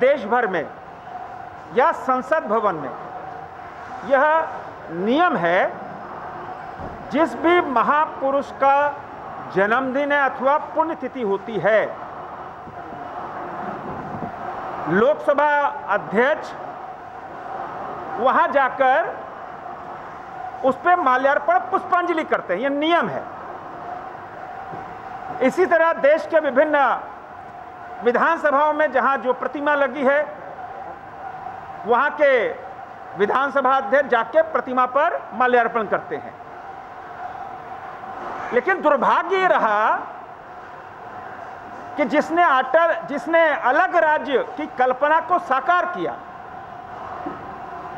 देश भर में या संसद भवन में यह नियम है, जिस भी महापुरुष का जन्मदिन है अथवा पुण्यतिथि होती है, लोकसभा अध्यक्ष वहां जाकर उस पर माल्यार्पण पुष्पांजलि करते हैं। यह नियम है। इसी तरह देश के विभिन्न विधानसभाओं में जहां जो प्रतिमा लगी है, वहां के विधानसभा अध्यक्ष जाके प्रतिमा पर माल्यार्पण करते हैं। लेकिन दुर्भाग्य ये रहा कि जिसने अलग राज्य की कल्पना को साकार किया,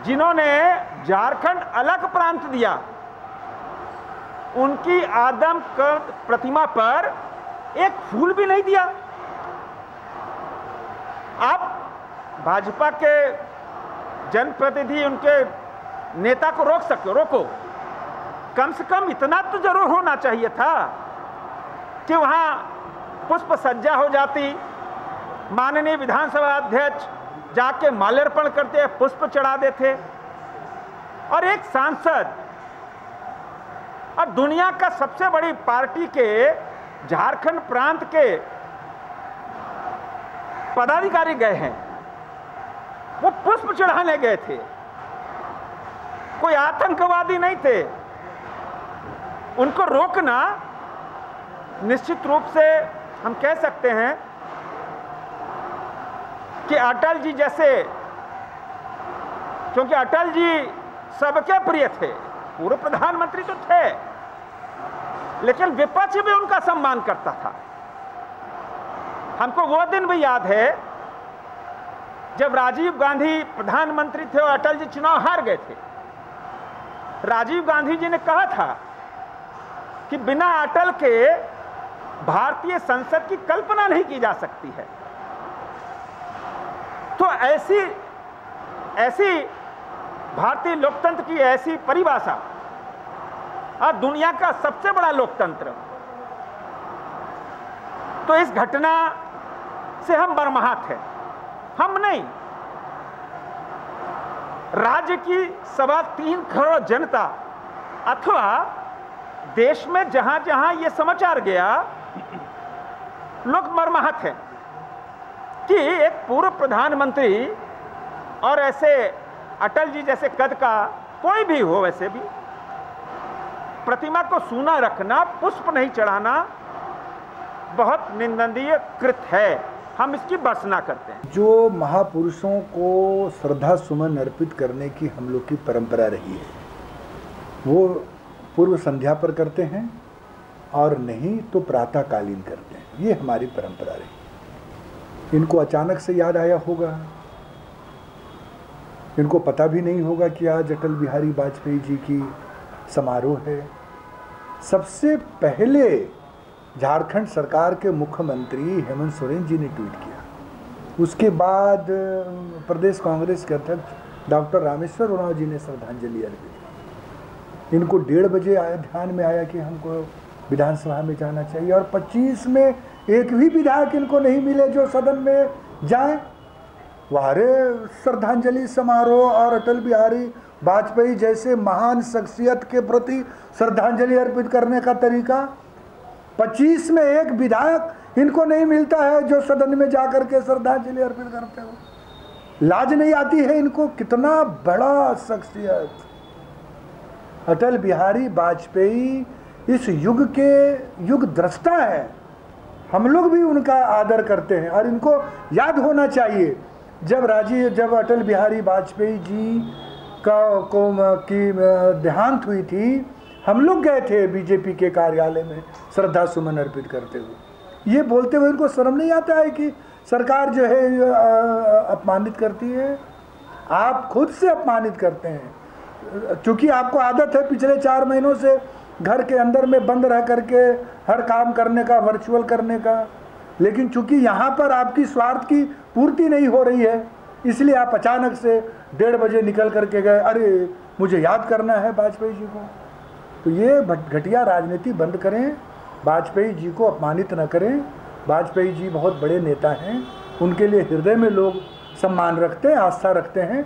जिन्होंने झारखंड अलग प्रांत दिया, उनकी आदमकद प्रतिमा पर एक फूल भी नहीं दिया। आप भाजपा के जनप्रतिनिधि, उनके नेता को रोक सकते हो, रोको। कम से कम इतना तो जरूर होना चाहिए था कि वहां पुष्प सज्जा हो जाती, माननीय विधानसभा अध्यक्ष जाके माल्यार्पण करते, पुष्प चढ़ा देते, और एक सांसद और दुनिया का सबसे बड़ी पार्टी के झारखंड प्रांत के पदाधिकारी गए हैं, वो पुष्प चढ़ाने गए थे, कोई आतंकवादी नहीं थे। उनको रोकना निश्चित रूप से हम कह सकते हैं कि अटल जी जैसे, क्योंकि अटल जी सबके प्रिय थे, पूर्व प्रधानमंत्री तो थे, लेकिन विपक्ष भी उनका सम्मान करता था। हमको वो दिन भी याद है जब राजीव गांधी प्रधानमंत्री थे और अटल जी चुनाव हार गए थे। राजीव गांधी जी ने कहा था कि बिना अटल के भारतीय संसद की कल्पना नहीं की जा सकती है। तो ऐसी भारतीय लोकतंत्र की ऐसी परिभाषा और दुनिया का सबसे बड़ा लोकतंत्र, तो इस घटना से हम बर्माहत हैं। हम नहीं, राज्य की 3.25 करोड़ जनता अथवा देश में जहां जहां ये समाचार गया, लोग मर्माहत हैं कि एक पूर्व प्रधानमंत्री और ऐसे अटल जी जैसे कद का कोई भी हो, वैसे भी प्रतिमा को सूना रखना, पुष्प नहीं चढ़ाना बहुत निंदनीय कृत है। हम इसकी भर्त्सना करते हैं। जो महापुरुषों को श्रद्धा सुमन अर्पित करने की हम लोग की परंपरा रही है, वो पूर्व संध्या पर करते हैं और नहीं तो प्रातःकालीन करते हैं। ये हमारी परंपरा रही। इनको अचानक से याद आया होगा, इनको पता भी नहीं होगा कि आज अटल बिहारी वाजपेयी जी की समारोह है। सबसे पहले झारखंड सरकार के मुख्यमंत्री हेमंत सोरेन जी ने ट्वीट किया, उसके बाद प्रदेश कांग्रेस के अध्यक्ष डॉक्टर रामेश्वर उरांव जी ने श्रद्धांजलि अर्पित की। इनको 1:30 बजे ध्यान में आया कि हमको विधानसभा में जाना चाहिए, और 25 में एक भी विधायक इनको नहीं मिले जो सदन में जाएं। वारे श्रद्धांजलि समारोह और अटल बिहारी वाजपेयी जैसे महान शख्सियत के प्रति श्रद्धांजलि अर्पित करने का तरीका, 25 में एक विधायक इनको नहीं मिलता है जो सदन में जाकर के श्रद्धांजलि अर्पित करते हो। लाज नहीं आती है इनको? कितना बड़ा शख्सियत अटल बिहारी वाजपेयी इस युग के युग द्रष्टा है। हम लोग भी उनका आदर करते हैं और इनको याद होना चाहिए। जब अटल बिहारी वाजपेयी जी की देहांत हुई थी, हम लोग गए थे बीजेपी के कार्यालय में श्रद्धा सुमन अर्पित करते हुए। ये बोलते हुए इनको शर्म नहीं आता है कि सरकार जो है अपमानित करती है? आप खुद से अपमानित करते हैं, क्योंकि आपको आदत है पिछले 4 महीनों से घर के अंदर में बंद रह करके हर काम करने का, वर्चुअल करने का। लेकिन चूंकि यहाँ पर आपकी स्वार्थ की पूर्ति नहीं हो रही है, इसलिए आप अचानक से 1:30 बजे निकल करके गए, अरे मुझे याद करना है वाजपेयी जी को। तो ये घटिया राजनीति बंद करें, वाजपेयी जी को अपमानित न करें। वाजपेयी जी बहुत बड़े नेता हैं, उनके लिए हृदय में लोग सम्मान रखते हैं, आस्था रखते हैं।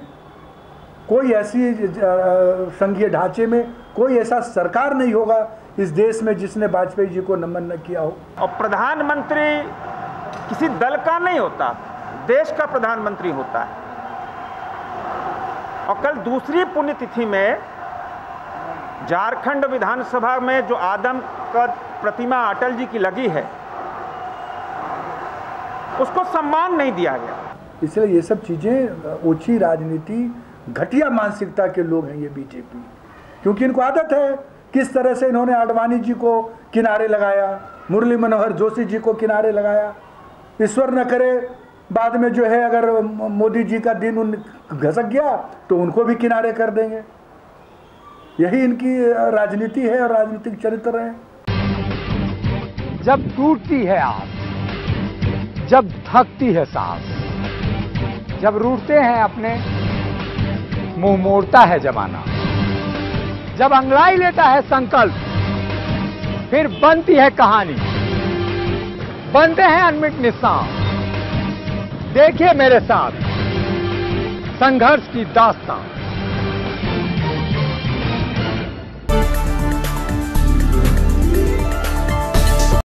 कोई ऐसी संघीय ढांचे में कोई ऐसा सरकार नहीं होगा इस देश में जिसने वाजपेयी जी को नमन न किया हो। और प्रधानमंत्री किसी दल का नहीं होता, देश का प्रधानमंत्री होता है। और कल दूसरी पुण्यतिथि में झारखंड विधानसभा में जो आदम कद प्रतिमा अटल जी की लगी है, उसको सम्मान नहीं दिया गया। इसलिए ये सब चीजें ओछी राजनीति, घटिया मानसिकता के लोग हैं ये बीजेपी, क्योंकि इनको आदत है किस तरह से इन्होंने आडवाणी जी को किनारे लगाया, मुरली मनोहर जोशी जी को किनारे लगाया। ईश्वर न करे बाद में जो है अगर मोदी जी का दिन घसक गया तो उनको भी किनारे कर देंगे। यही इनकी राजनीति है और राजनीतिक चरित्र है। जब टूटती है आस, जब थकती है सांस, जब रूठते हैं अपने, मुंह मोड़ता है जमाना, जब अंगड़ाई लेता है संकल्प, फिर बनती है कहानी, बनते हैं अनमिट निशान। देखिए मेरे साथ संघर्ष की दास्तां।